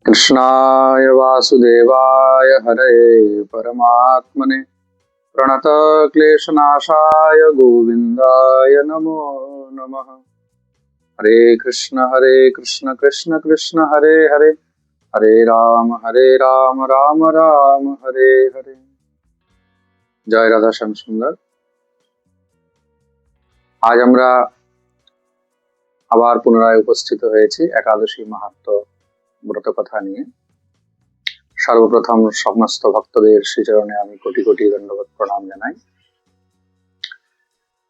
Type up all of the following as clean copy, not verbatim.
कृष्णाय वासुदेवाय हरे परमात्मने प्रणतक्लेशनाशाय गोविन्दाय नमो नमः। हरे कृष्ण कृष्ण कृष्ण हरे हरे, हरे राम राम राम हरे हरे। जय राधा श्याम सुंदर। আজ আমরা আবার পুনরায় উপস্থিত হয়েছি একাদশী মাহাত্ম্য ব্রত কথা নিয়ে। সর্বপ্রথম সমস্ত ভক্তদের শ্রীচরণে আমি কোটি কোটি দণ্ডবত প্রণাম জানাই।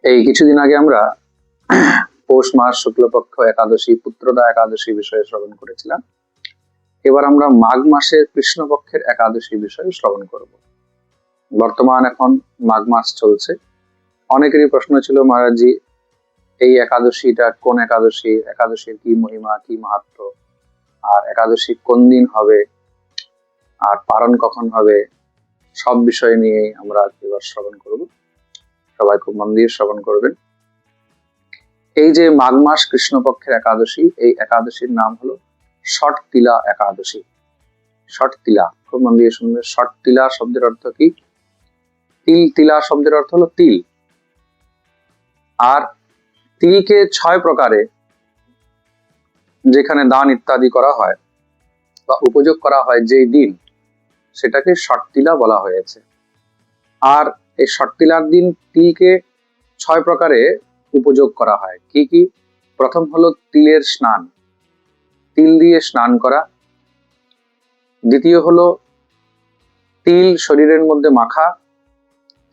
এই কিছুদিন আগে আমরা পৌষ মাস শুক্লপক্ষ একাদশী পুত্রদা একাদশী বিষয়ে শ্রবণ করেছিলাম। এবার আমরা মাঘ মাসের কৃষ্ণপক্ষের একাদশী বিষয়ে শ্রবণ করব। বর্তমান এখন মাঘ মাস চলছে। অনেকেরই প্রশ্ন ছিল, মহারাজজি এই একাদশীটা কোন একাদশী, একাদশীর কি মহিমা কি মাহাত্ম্য, আর একাদশী কোন দিন হবে, আর পালন কখন হবে, সব বিষয় নিয়ে আমরা এবার শ্রবণ করব। সবাই খুব মন দিয়ে শ্রবণ করবেন। এই যে মাঘ মাস কৃষ্ণপক্ষের একাদশী, এই একাদশীর নাম হলো ষটতিলা একাদশী। ষটতিলা, খুব মন দিয়ে শুনবে। ষটতিলা শব্দের অর্থ কি? তিল, তিলা শব্দের অর্থ হলো তিল। আর তিলকে 6 প্রকারে যেখানে দান ইত্যাদি করা হয় বা উপযোগ করা হয় যেই দিন, সেটাকে ষটতিলা বলা হয়েছে। আর এই ষটতিলার দিন তিলকে 6 প্রকারে উপযোগ করা হয়। কি কি? প্রথম হলো তিলের স্নান, তিল দিয়ে স্নান করা। দ্বিতীয় হলো তিল শরীরের মধ্যে মাখা।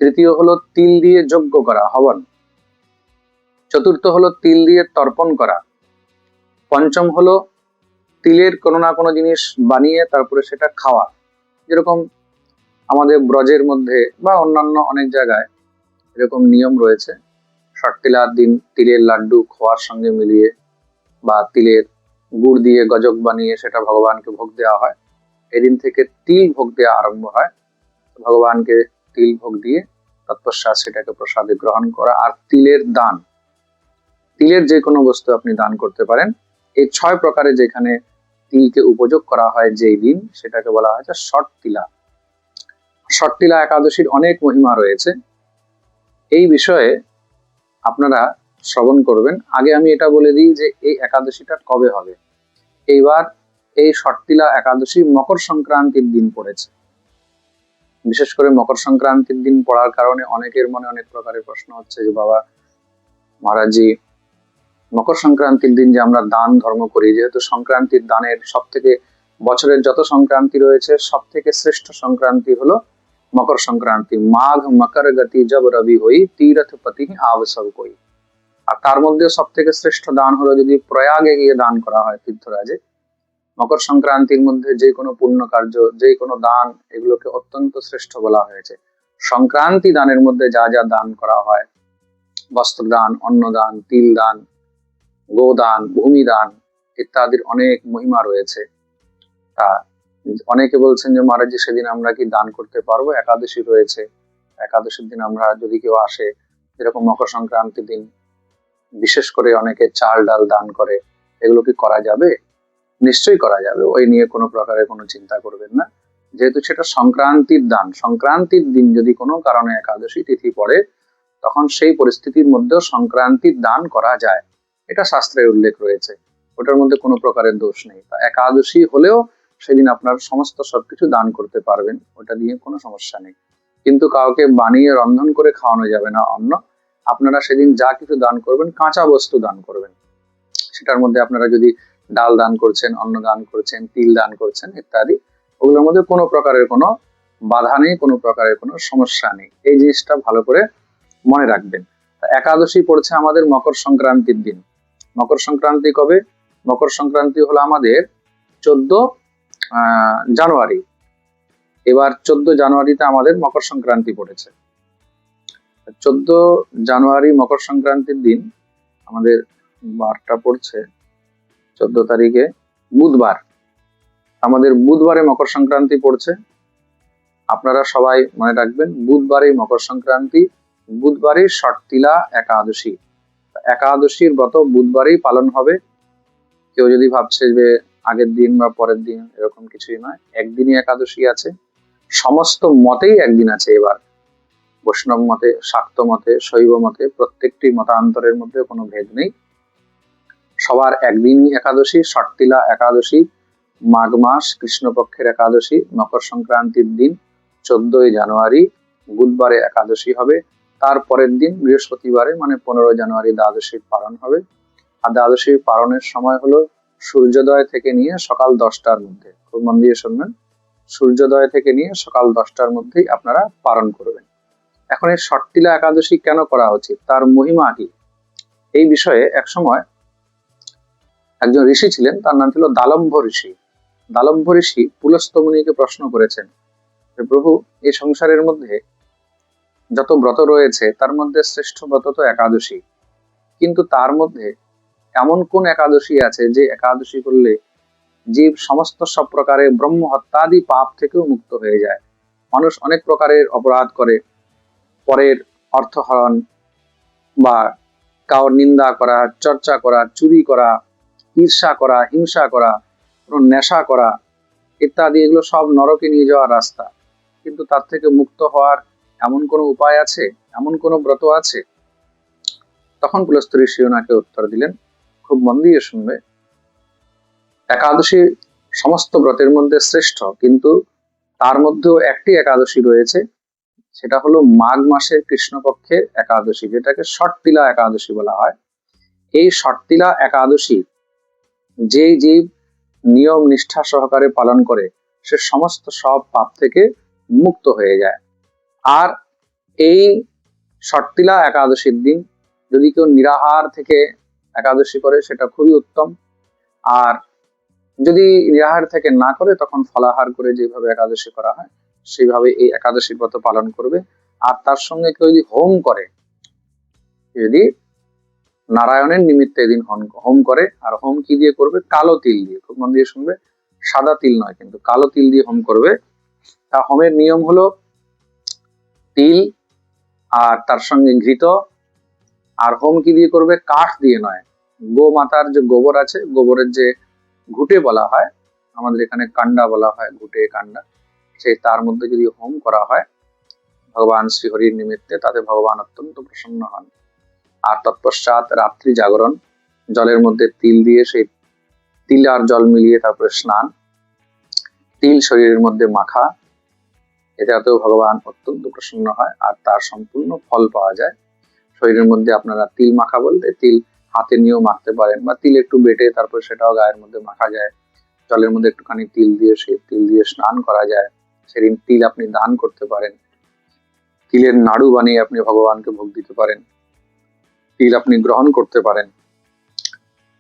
তৃতীয় হলো তিল দিয়ে যজ্ঞ করা, হবন। চতুর্থ হলো তিল দিয়ে তর্পণ করা। পঞ্চম হলো তিলের কোনো না কোনো জিনিস বানিয়ে তারপরে সেটা খাওয়া। যেরকম আমাদের ব্রজের মধ্যে বা অন্যান্য অনেক জায়গায় এরকম নিয়ম রয়েছে। ষটতিলার দিন তিলের লাড্ডু খোয়ার সঙ্গে মিলিয়ে বা তিলের গুড় দিয়ে গজক বানিয়ে সেটা ভগবানকে ভোগ দেওয়া হয়। এদিন থেকে তিল ভোগ দেওয়া আরম্ভ হয়। ভগবানকে তিল ভোগ দিয়ে তৎপশ্চাৎ সেটাকে প্রসাদে গ্রহণ করা। আর তিলের দান, তিলের যে কোনো বস্তু আপনি দান করতে পারেন। এই 6 প্রকারে যেখানে তিলকে উপযোগ করা হয় যেই দিন, সেটাকে বলা হয়েছে ষটতিলা। ষটতিলা একাদশীর অনেক মহিমা রয়েছে, এই বিষয়ে আপনারা শ্রবণ করবেন। আগে আমি এটা বলে দিই যে এই একাদশীটা কবে হবে। এইবার এই ষটতিলা একাদশী মকর সংক্রান্তির দিন পড়েছে। বিশেষ করে মকর সংক্রান্তির দিন পড়ার কারণে অনেকের মনে অনেক প্রকারের প্রশ্ন হচ্ছে যে, বাবা মহারাজজি মকর সংক্রান্তির দিন যে আমরা দান ধর্ম করি, যেহেতু সংক্রান্তির দানের সব থেকে, বছরের যত সংক্রান্তি রয়েছে সব থেকে শ্রেষ্ঠ সংক্রান্তি হলো মকর সংক্রান্তি। মাঘ মকর গতি জব রবি হই, তীরথ পতি আবসব কই। আর তার মধ্যে সব থেকে শ্রেষ্ঠ দান হলো যদি প্রয়াগে গিয়ে দান করা হয় তীর্থরাজে। মকর সংক্রান্তির মধ্যে যে কোনো পুণ্য কার্য, যে কোনো দান, এগুলোকে অত্যন্ত শ্রেষ্ঠ বলা হয়েছে। সংক্রান্তি দানের মধ্যে যা যা দান করা হয়, বস্ত্রদান, অন্নদান, তিল দান, গোদান, ভূমিদান ইত্যাদির অনেক মহিমা রয়েছে। তা অনেকে বলছেন যে মহারাজজি সেদিন আমরা কি দান করতে পারবো? একাদশী রয়েছে, একাদশীর দিন আমরা যদি কেউ আসে, যেরকম মকর সংক্রান্তির দিন বিশেষ করে অনেকে চাল ডাল দান করে, এগুলো কি করা যাবে? নিশ্চয়ই করা যাবে, ওই নিয়ে কোনো প্রকারের কোনো চিন্তা করবেন না। যেহেতু সেটা সংক্রান্তির দান, সংক্রান্তির দিন যদি কোনো কারণে একাদশী তিথি পড়ে, তখন সেই পরিস্থিতির মধ্যেও সংক্রান্তির দান করা যায়, এটা শাস্ত্রের উল্লেখ রয়েছে, ওটার মধ্যে কোনো প্রকারের দোষ নেই। তা একাদশী হলেও সেদিন আপনার সমস্ত সবকিছু দান করতে পারবেন, ওটা নিয়ে কোনো সমস্যা নেই। কিন্তু কাউকে বানিয়ে রন্ধন করে খাওয়ানো যাবে না অন্ন। আপনারা সেদিন যা কিছু দান করবেন, কাঁচা বস্তু দান করবেন। সেটার মধ্যে আপনারা যদি ডাল দান করছেন, অন্ন দান করছেন, তিল দান করছেন ইত্যাদি, ওগুলোর মধ্যে কোনো প্রকারের কোনো বাধা নেই, কোনো প্রকারের কোনো সমস্যা নেই। এই জিনিসটা ভালো করে মনে রাখবেন। একাদশী পড়ছে আমাদের মকর সংক্রান্তির দিন। মকর সংক্রান্তি কবে? মকর সংক্রান্তি হলো আমাদের 14 জানুয়ারি। এবার 14 জানুয়ারিতে আমাদের মকর সংক্রান্তি পড়েছে। 14 জানুয়ারি মকর সংক্রান্তির দিন আমাদের বারটা পড়ছে 14 তারিখে বুধবার। আমাদের বুধবারে মকর সংক্রান্তি পড়ছে। আপনারা সবাই মনে রাখবেন, বুধবারে মকর সংক্রান্তি, বুধবারে ষটতিলা একাদশী। একাদশীর ব্রত বুধবারেই পালন হবে। কেউ যদি ভাবছে যে আগের দিন বা পরের দিন এরকম কিছুই নয়, একদিনই একাদশী আছে। সমস্ত মতেই একদিন আছে। এবার বৈষ্ণব মতে, শাক্ত মতে, শৈব মতে, প্রত্যেকটি মতান্তরের মধ্যে কোনো ভেদ নেই, সবার একদিনই একাদশী। ষট্টিলা একাদশী মাঘ মাস কৃষ্ণপক্ষের একাদশী, মকর সংক্রান্তির দিন 14ই জানুয়ারি বুধবারে একাদশী হবে। তার পরের দিন বৃহস্পতিবারে মানে 15 জানুয়ারি দ্বাদশীর পালন হবে। আর দ্বাদশীর পালনের সময় হলো সূর্যোদয় থেকে নিয়ে সকাল 10টার মধ্যে। খুব মন দিয়ে শুনবেন, সূর্যোদয় থেকে নিয়ে সকাল 10টার মধ্যেই আপনারা পালন করবেন। এখন এই ষট্টিলা একাদশী কেন করা উচিত, তার মহিমা কি, এই বিষয়ে একসময় একজন ঋষি ছিলেন, তার নাম ছিল দালম্ভ ঋষি। দালম্ভ ঋষি পুলস্ত্য মুনিকে প্রশ্ন করেছেন যে প্রভু, এই সংসারের মধ্যে যত ব্রত রয়েছে তার মধ্যে শ্রেষ্ঠ ব্রত তো একাদশী, কিন্তু তার মধ্যে এমন কোন একাদশী আছে যে একাদশী করলে জীব সমস্ত সব প্রকারের ব্রহ্ম হত্যাদি পাপ থেকেও মুক্ত হয়ে যায়? মানুষ অনেক প্রকারের অপরাধ করে, পরের অর্থহরণ বা কাউর নিন্দা করা, চর্চা করা, চুরি করা, ঈর্ষা করা, হিংসা করা, নেশা করা ইত্যাদি, এগুলো সব নরকে নিয়ে যাওয়ার রাস্তা। কিন্তু তার থেকে মুক্ত হওয়ার এমন কোনো উপায় আছে, এমন কোনো ব্রত আছে? তখন পুলস্ত্য ঋষি ওনাকে উত্তর দিলেন, খুব মন দিয়ে শুনবে, একাদশী সমস্ত ব্রতের মধ্যে শ্রেষ্ঠ, কিন্তু তার মধ্যেও একটি একাদশী রয়েছে, সেটা হলো মাঘ মাসের কৃষ্ণপক্ষের একাদশী, যেটাকে ষট্টিলা একাদশী বলা হয়। এই ষট্টিলা একাদশী যে জীব নিয়ম নিষ্ঠা সহকারে পালন করে সে সমস্ত সব পাপ থেকে মুক্ত হয়ে যায়। আর এই ষট্টিলা একাদশীর দিন যদি কেউ নিরাহার থেকে একাদশী করে সেটা খুবই উত্তম। আর যদি নিরাহার থেকে না করে তখন ফলাহার করে যেভাবে একাদশী করা হয় সেইভাবে এই একাদশী ব্রত পালন করবে। আর তার সঙ্গে কেউ যদি হোম করে, যদি নারায়ণের নিমিত্তে এদিন হোম করে, আর হোম কি দিয়ে করবে? কালো তিল দিয়ে। খুব মন দিয়ে শুনবে, সাদা তিল নয়, কিন্তু কালো তিল দিয়ে হোম করবে। তা হোমের নিয়ম হলো তিল আর তার সঙ্গে ঘৃত। আর হোম কি দিয়ে করবে? কাঠ দিয়ে নয়, গোমাতার যে গোবর আছে, গোবরের যে ঘুটে বলা হয়, আমাদের এখানে কান্ডা বলা হয়, ঘুটে কান্ডা, সেই তার মধ্যে যদি হোম করা হয় ভগবান শ্রীহরির নিমিত্তে, তাতে ভগবান অত্যন্ত প্রসন্ন হন। আর তৎপশ্চাৎ রাত্রি জাগরণ, জলের মধ্যে তিল দিয়ে, সেই তিল আর জল মিলিয়ে তারপরে স্নান, তিল শরীরের মধ্যে মাখা, এটাতেও ভগবান অত্যন্ত প্রসন্ন হয় আর তার সম্পূর্ণ ফল পাওয়া যায়। শরীরের মধ্যে আপনারা তিল মাখা বলতে তিল হাতে নিয়েও মাখতে পারেন, বা তিল একটু বেটে তারপর সেটাও গায়ের মধ্যে মাখা যায়। জলের মধ্যে একটুখানি তিল দিয়ে, সেই তিল দিয়ে স্নান করা যায়। সেদিন তিল আপনি দান করতে পারেন, তিলের নাড়ু বানিয়ে আপনি ভগবানকে ভোগ দিতে পারেন, তিল আপনি গ্রহণ করতে পারেন।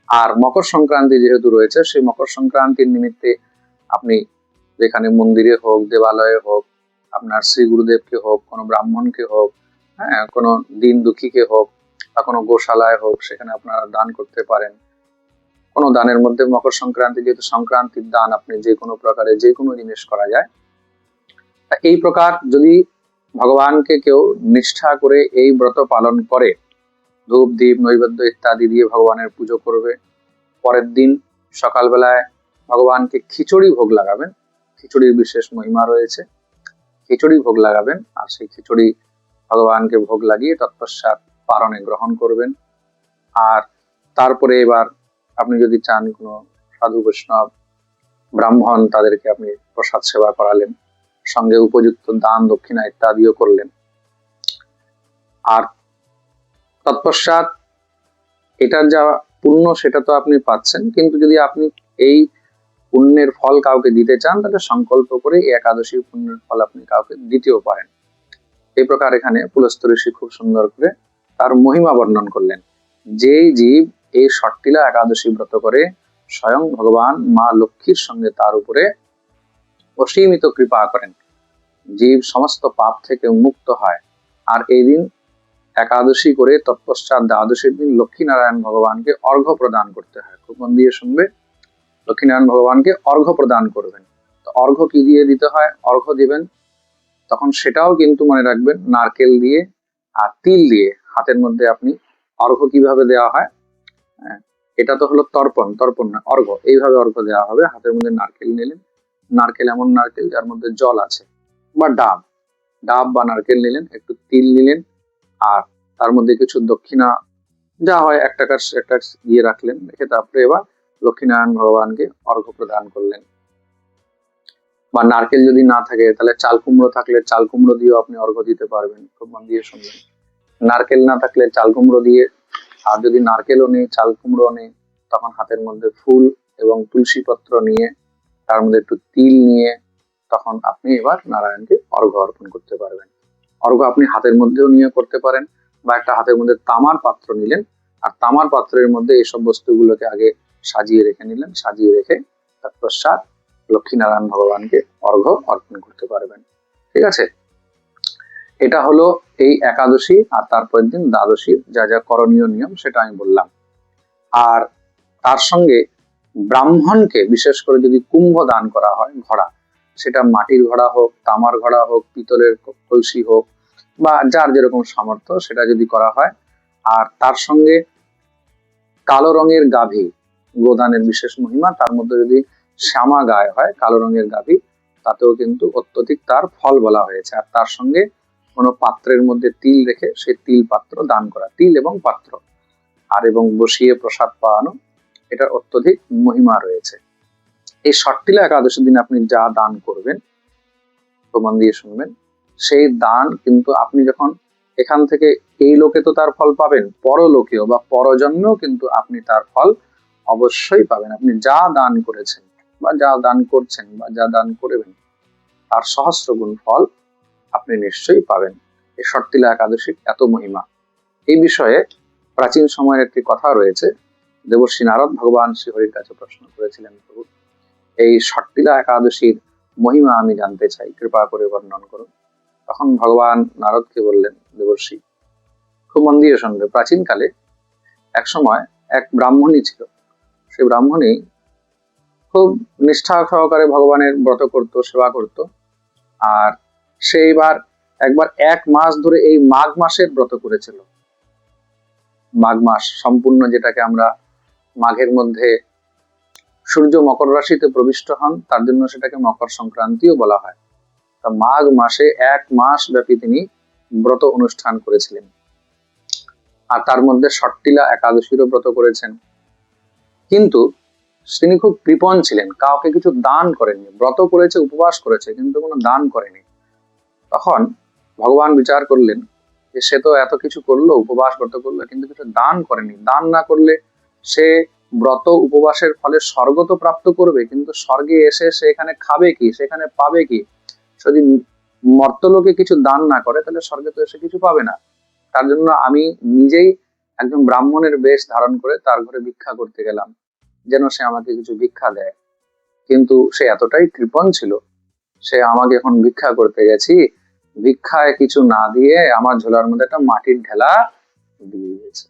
আর মকর সংক্রান্তি যেহেতু রয়েছে, সেই মকর সংক্রান্তির নিমিত্তে আপনি যেখানে মন্দিরে হোক, দেবালয়ে হোক, আপনার শ্রী গুরুদেবকে হোক, কোনো ব্রাহ্মণকে হোক, হ্যাঁ, কোনো দিন দুঃখীকে হোক, বা কোনো গোশালায় হোক, সেখানে আপনারা দান করতে পারেন। কোনো দানের মধ্যে মকর সংক্রান্তি যেহেতু সংক্রান্তির দান, আপনি যে কোনো প্রকারে যে কোনো জিনিস করা যায়। এই প্রকার যদি ভগবানকে কেউ নিষ্ঠা করে এই ব্রত পালন করে, ধূপ দীপ নৈবেদ্য ইত্যাদি দিয়ে ভগবানের পুজো করবে, পরের দিন সকালবেলায় ভগবানকে খিচুড়ি ভোগ লাগাবেন। খিচুড়ির বিশেষ মহিমা রয়েছে, খিচুড়ি ভোগ লাগাবেন, আর সেই খিচুড়ি ভগবানকে ভোগ লাগিয়ে তৎপশ্চাৎ পারণে গ্রহণ করবেন। আর তারপরে এবার আপনি যদি চান কোনো সাধু বৈষ্ণব ব্রাহ্মণ, তাদেরকে আপনি প্রসাদ সেবা করালেন, সঙ্গে উপযুক্ত দান দক্ষিণা ইত্যাদিও করলেন। আর তৎপশ্চাৎ এটার যা পুণ্য সেটা তো আপনি পাচ্ছেন, কিন্তু যদি আপনি এই পুণ্যের ফল কাউকে দিতে চান তাহলে সংকল্প করে এই একাদশী পুণ্যের ফল আপনি কাউকে দিতেও পারেন। এই প্রকার এখানে পুলস্ত্য ঋষি খুব সুন্দর করে তার মহিমা বর্ণন করলেন। যেই জীব এই ষট্টিলা একাদশী ব্রত করে, স্বয়ং ভগবান মা লক্ষ্মীর সঙ্গে তার উপরে অসীমিত কৃপা করেন, জীব সমস্ত পাপ থেকে মুক্ত হয়। আর এই দিন একাদশী করে তৎপশ্চাৎ দ্বাদশীর দিন লক্ষ্মীনারায়ণ ভগবানকে অর্ঘ্য প্রদান করতে হয়। খুব মন দিয়ে শুনবে, লক্ষ্মীনারায়ণ ভগবানকে অর্ঘ্য প্রদান করবেন। তো অর্ঘ্য কি দিয়ে দিতে হয়? অর্ঘ্য দিবেন তখন সেটাও কিন্তু মনে রাখবেন নারকেল দিয়ে আর তিল দিয়ে। হাতের মধ্যে আপনি অর্ঘ্য কিভাবে দেওয়া হয়, এটা তো হলো তর্পণ, তর্পণ না অর্ঘ্য। এইভাবে অর্ঘ্য দেওয়া হবে। হাতের মধ্যে নারকেল নিলেন, নারকেল এমন নারকেল যার মধ্যে জল আছে, বা ডাব, ডাব বা নারকেল নিলেন, একটু তিল নিলেন, আর তার মধ্যে কিছু দক্ষিণা যা হয় 1 টাকার একটা দিয়ে রাখলেন, রেখে তারপরে এবার লক্ষ্মীনারায়ণ ভগবানকে অর্ঘ্য প্রদান করলেন। বা নারকেল যদি না থাকে তাহলে চাল কুমড়ো থাকলে চাল কুমড়ো দিয়েও আপনি অর্ঘ্য দিতে পারবেন। খুব মন দিয়ে শুনবেন। নারকেল না থাকলে চাল কুমড়ো দিয়ে, আর যদি নারকেলও নেই চাল কুমড়ো নেই, তখন হাতের মধ্যে ফুল এবং তুলসী পত্র নিয়ে তার মধ্যে একটু তিল নিয়ে তখন আপনি এবার নারায়ণকে অর্ঘ্য অর্পণ করতে পারবেন। অর্ঘ্য আপনি হাতের মধ্যেও নিয়ে করতে পারেন, বা একটা হাতের মধ্যে তামার পাত্র নিলেন, আর তামার পাত্রের মধ্যে এইসব বস্তুগুলোকে আগে সাজিয়ে রেখে নিলেন, সাজিয়ে রেখে তৎপশ্চাৎ লক্ষ্মীনারায়ণ ভগবানকে অর্ঘ্য অর্পণ করতে পারবেন। ঠিক আছে, এটা হলো এই একাদশী আর তারপরের দিন দ্বাদশীর যা যা করণীয় নিয়ম সেটা আমি বললাম। আর তার সঙ্গে ব্রাহ্মণকে বিশেষ করে যদি কুম্ভ দান করা হয়, ঘড়া, সেটা মাটির ঘড়া হোক, তামার ঘড়া হোক, পিতলের কলসি হোক, বা যার যেরকম সামর্থ্য সেটা যদি করা হয়, আর তার সঙ্গে কালো রঙের গাভী, গোদানের বিশেষ মহিমা, তার মধ্যে যদি শ্যামা গায় হয়, কালো রঙের গাভী, তাতেও কিন্তু অত্যধিক তার ফল বলা হয়েছে। আর তার সঙ্গে কোনো পাত্রের মধ্যে তিল রেখে সেই তিল পাত্র দান করা, তিল এবং পাত্র, আর এবং বসিয়ে প্রসাদ পাওয়ানো, এটার অত্যধিক মহিমা রয়েছে। এই ষট্টিলা একাদশীর দিন আপনি যা দান করবেন, প্রমাণ দিয়ে শুনবেন, সেই দান কিন্তু আপনি যখন এখান থেকে এই লোকে তো তার ফল পাবেন, পরলোকেও বা পরজন্মেও কিন্তু আপনি তার ফল অবশ্যই পাবেন। আপনি যা দান করেছেন বা যা দান করছেন বা যা দান করবেন, তার সহস্র গুণ ফল আপনি নিশ্চয়ই পাবেন। এই ষট্টিলা একাদশীর এত মহিমা। এই বিষয়ে প্রাচীন সময়ের একটি কথা রয়েছে। দেবর্ষি নারদ ভগবান শ্রীহরির কাছে প্রশ্ন করেছিলেন, প্রভু এই ষট্টিলা একাদশীর মহিমা আমি জানতে চাই, কৃপা করে বর্ণন করুন। তখন ভগবান নারদকে বললেন, দেবর্ষি খুব মন দিয়ে শুনবে, প্রাচীনকালে এক সময় এক ব্রাহ্মণী ছিল। সেই ব্রাহ্মণী খুব নিষ্ঠা সহকারে ভগবানের ব্রত করত, সেবা করত। আর সেইবার একবার 1 মাস ধরে এই মাঘ মাসের ব্রত করেছিল। মাঘ মাস সম্পূর্ণ, যেটাকে আমরা মাঘের মধ্যে সূর্য মকর রাশিতে প্রবিষ্ট হন, তার জন্য সেটাকে মকর সংক্রান্তিও বলা হয়। তা মাঘ মাসে 1 মাস ব্যাপী তিনি ব্রত অনুষ্ঠান করেছিলেন। আর তার মধ্যে ষট্টিলা একাদশীরও ব্রত করেছেন। কিন্তু তিনি খুব কৃপণ ছিলেন, কাউকে কিছু দান করেননি। ব্রত করেছে, উপবাস করেছে, কিন্তু কোনো দান করেনি। তখন ভগবান বিচার করলেন যে সে তো এত কিছু করলো, উপবাস ব্রত করলো, কিন্তু কিছু দান করেনি। দান না করলে সে ব্রত উপবাসের ফলে স্বর্গ তো প্রাপ্ত করবে, কিন্তু স্বর্গে এসে সে এখানে খাবে কি, সেখানে পাবে কি? যদি মর্তলোকে কিছু দান না করে তাহলে স্বর্গে তো এসে কিছু পাবে না। তার জন্য আমি নিজেই একজন ব্রাহ্মণের বেশ ধারণ করে তার ঘরে ভিক্ষা করতে গেলাম, যেন সে আমাকে কিছু ভিক্ষা দেয়। কিন্তু সে এতটাই কৃপণ ছিল, সে আমাকে এখন ভিক্ষা করতে গেছি, ভিক্ষায় কিছু না দিয়ে আমার ঝোলার মধ্যে একটা মাটির ঢেলা দিয়ে দিয়েছে।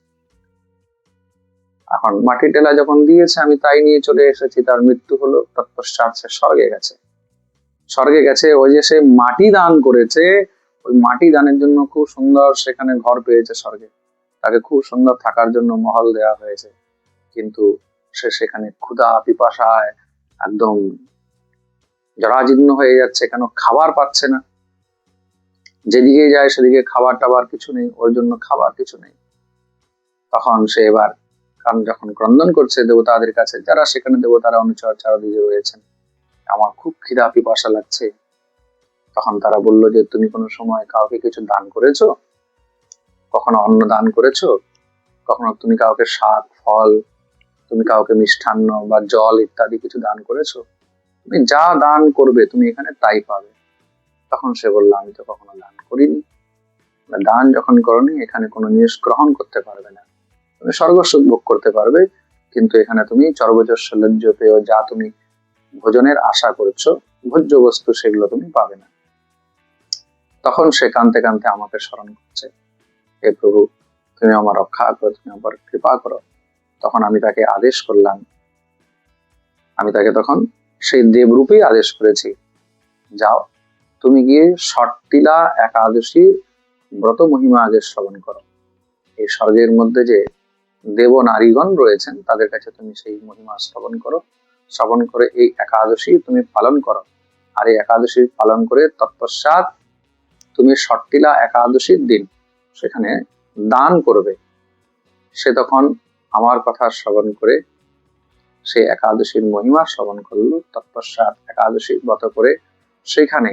এখন মাটির ঢেলা যখন দিয়েছে আমি তাই নিয়ে চলে এসেছি। তার মৃত্যু হলো, তৎপশ্চাৎ সে স্বর্গে গেছে। স্বর্গে গেছে, ওই যে সে মাটি দান করেছে, ওই মাটি দানের জন্য খুব সুন্দর সেখানে ঘর পেয়েছে স্বর্গে, তাকে খুব সুন্দর থাকার জন্য মহল দেওয়া হয়েছে। কিন্তু সে সেখানে ক্ষুধা পিপাসায় একদম জরাজীর্ণ হয়ে যাচ্ছে, কেন খাবার পাচ্ছে না। যেদিকে যায় সেদিকে খাবার টাবার কিছু নেই, ওর জন্য খাবার কিছু নেই। তখন সে এবার যখন ক্রন্দন করছে দেবতাদের কাছে, যারা সেখানে দেবতারা অনুচর চারদিকে রয়েছেন, আমার খুব খিদা পিপাসা লাগছে। তখন তারা বললো যে তুমি কোনো সময় কাউকে কিছু দান করেছো? কখনো অন্ন দান করেছো? কখনো তুমি কাউকে শাক ফল, তুমি কাউকে মিষ্টান্ন বা জল ইত্যাদি কিছু দান করেছো? তুমি যা দান করবে তুমি এখানে তাই পাবে। তখন সে বললো আমি তো কখনো দান করিনি। দান যখন করনি, এখানে কোনো জিনিস গ্রহণ করতে পারবে না। তুমি স্বর্গসুখ ভোগ করতে পারবে, কিন্তু এখানে তুমি চর্বজস্ব লজ্জ পেয়, যা তুমি ভোজনের আশা করছো, ভোজ্য বস্তু, সেগুলো তুমি পাবে না। তখন সে কাঁদতে কাঁদতে আমাকে স্মরণ করছে, হে প্রভু তুমি আমার রক্ষা করো, তুমি আমার কৃপা করো। তখন আমি তাকে আদেশ করলাম, আমি তাকে তখন সেই দেবরূপেই আদেশ করেছি, যাও তুমি গিয়ে ষট্টিলা একাদশী ব্রত মহিমা আগে শ্রবণ করো। এই স্বর্গের মধ্যে যে দেব নারীগণ রয়েছেন তাদের কাছে তুমি সেই মহিমা শ্রবণ করো, শ্রবণ করে এই একাদশী তুমি পালন করো। আর এই একাদশী পালন করে তৎপশ্চাৎ তুমি ষট্টিলা একাদশীর দিন সেখানে দান করবে। সে তখন আমার কথা শ্রবণ করে সেই একাদশীর মহিমা শ্রবণ করলো, তৎপশ্চাৎ একাদশী ব্রত করে সেখানে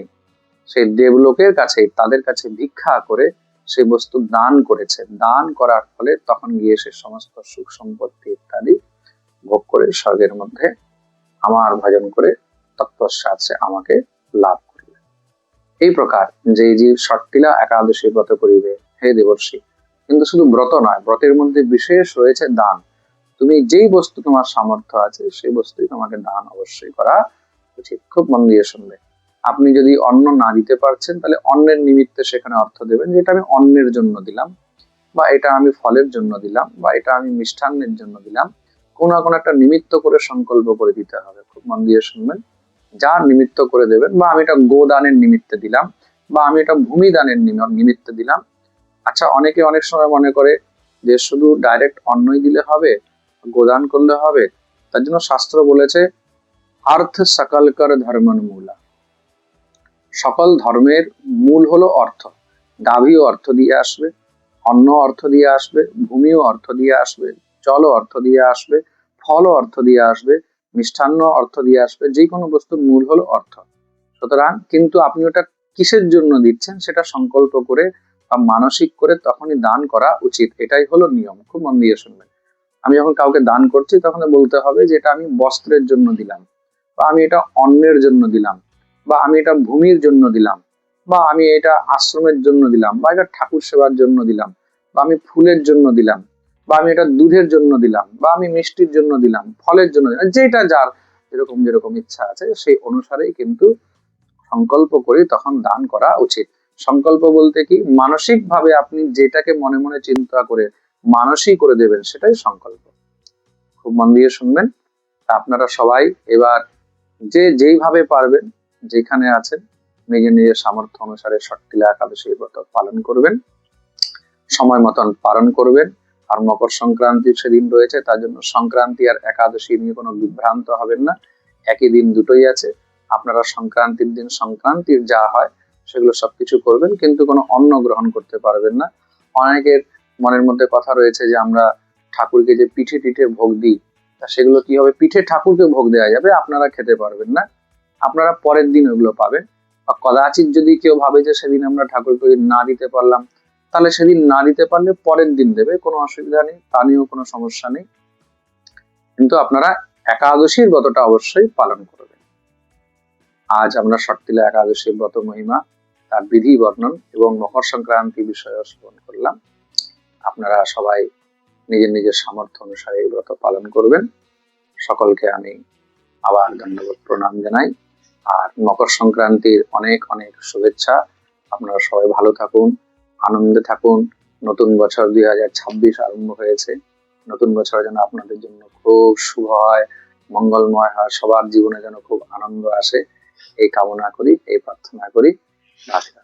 সেই দেবলোকের কাছে তাদের কাছে ভিক্ষা করে সেই বস্তু দান করেছে। দান করার ফলে তখন গিয়ে সে সমস্ত সুখ সম্পত্তি ইত্যাদি ভোগ করে স্বর্গের মধ্যে আমার ভজন করে তৎপশ্চাৎ সে আমাকে লাভ করবে। এই প্রকার যে ষট্টিলা একাদশী ব্রত করিবে হে দেবর্ষি, কিন্তু শুধু ব্রত নয়, ব্রতের মধ্যে বিশেষ রয়েছে দান। তুমি যেই বস্তু তোমার সামর্থ্য আছে সেই বস্তুই তোমাকে দান অবশ্যই করা উচিত। খুব মন দিয়ে শুনবে। আপনি যদি অন্ন না দিতে পারছেন তাহলে অন্নের নিমিত্তে সেখানে অর্থ দেবেন, যেটা আমি অন্নের জন্য দিলাম, বা এটা আমি ফলের জন্য দিলাম, বা এটা আমি মিষ্টান্নের জন্য দিলাম। কোনো না কোনো একটা নিমিত্ত করে সংকল্প করে দিতে হবে। খুব মন দিয়ে শুনবেন। যা নিমিত্ত করে দেবেন, বা আমি এটা গোদানের নিমিত্তে দিলাম, বা আমি এটা ভূমি দানের নিমিত্তে দিলাম। আচ্ছা, অনেকে অনেক সময় মনে করে যে শুধু ডাইরেক্ট অন্নই দিলে হবে, গোদান করলে হবে। তার জন্য শাস্ত্র বলেছে অর্থ সকল কর ধর্মন মূলা, সকল ধর্মের মূল হলো অর্থ। গাভীও অর্থ দিয়ে আসবে, অন্ন অর্থ দিয়ে আসবে, ভূমিও অর্থ দিয়ে আসবে, জলও অর্থ দিয়ে আসবে, ফলও অর্থ দিয়ে আসবে, মিষ্টান্ন অর্থ দিয়ে আসবে। যে কোনো বস্তুর মূল হলো অর্থ। সুতরাং কিন্তু আপনি ওটা কিসের জন্য দিচ্ছেন সেটা সংকল্প করে বা মানসিক করে তখনই দান করা উচিত। এটাই হলো নিয়ম। খুব মন দিয়ে শুনবেন। আমি যখন কাউকে দান করছি তখন বলতে হবে যে এটা আমি বস্ত্রের জন্য দিলাম, বা আমি এটা অন্নের জন্য দিলাম, বা আমি এটা ভূমির জন্য দিলাম, বা আমি এটা আশ্রমের জন্য দিলাম, বা এটা ঠাকুর সেবার জন্য দিলাম, বা আমি ফুলের জন্য দিলাম, বা আমি এটা দুধের জন্য দিলাম, বা আমি মিষ্টির জন্য দিলাম, ফলের জন্য দিলাম। যেটা যার যেরকম যেরকম ইচ্ছা আছে সেই অনুসারেই কিন্তু সংকল্প করে তখন দান করা উচিত। সংকল্প বলতে কি, মানসিক ভাবে আপনি যেটাকে মনে মনে চিন্তা করে মানসিক করে দেবেন সেটাই সংকল্প। খুব মন দিয়ে শুনবেন। আপনারা সবাই এবার যে যেইভাবে পারবেন, যেখানে আছেন, নিজের নিজের সামর্থ্য অনুসারে ষট্টিলা একাদশী ব্রত পালন করবেন, সময় মতন পালন করবেন। আর মকর সংক্রান্তি সেদিন রয়েছে, তার জন্য সংক্রান্তি আর একাদশী নিয়ে কোনো বিভ্রান্ত হবেন না। একই দিন দুটোই আছে। আপনারা সংক্রান্তির দিন সংক্রান্তির যা হয় সেগুলো সবকিছু করবেন, কিন্তু কোনো অন্ন গ্রহণ করতে পারবেন না। অনেকের মনের মধ্যে কথা রয়েছে যে আমরা ঠাকুরকে যে পিঠে টিঠে ভোগ দিই, তা সেগুলো কি হবে? পিঠে ঠাকুরকে ভোগ দেওয়া যাবে, আপনারা খেতে পারবেন না। আপনারা পরের দিন ওগুলো পাবেন। বা কদাচিৎ যদি কেউ ভাবে যে সেদিন আমরা ঠাকুরকে না দিতে পারলাম, তাহলে সেদিন না দিতে পারলে পরের দিন দেবে, কোনো অসুবিধা নেই, তা নিয়েও কোনো সমস্যা নেই। কিন্তু আপনারা একাদশীর ব্রতটা অবশ্যই পালন করবেন। আজ আমরা ষট্টিলা একাদশীর ব্রত মহিমা, তার বিধি বর্ণন এবং মকর সংক্রান্তি বিষয়ে শ্রবণ করলাম। আপনারা সবাই নিজের নিজের সামর্থ্য অনুসারে এই ব্রত পালন করবেন। সকলকে আমি আবার ধন্যবাদ প্রণাম জানাই। আর মকর সংক্রান্তির অনেক অনেক শুভেচ্ছা। আপনারা সবাই ভালো থাকুন, আনন্দে থাকুন। নতুন বছর 2026 আরম্ভ হয়েছে। নতুন বছর যেন আপনাদের জন্য খুব শুভ হয়, মঙ্গলময় হয়, সবার জীবনে যেন খুব আনন্দ আসে, এই কামনা করি, এই প্রার্থনা করি। রাধে রাধে।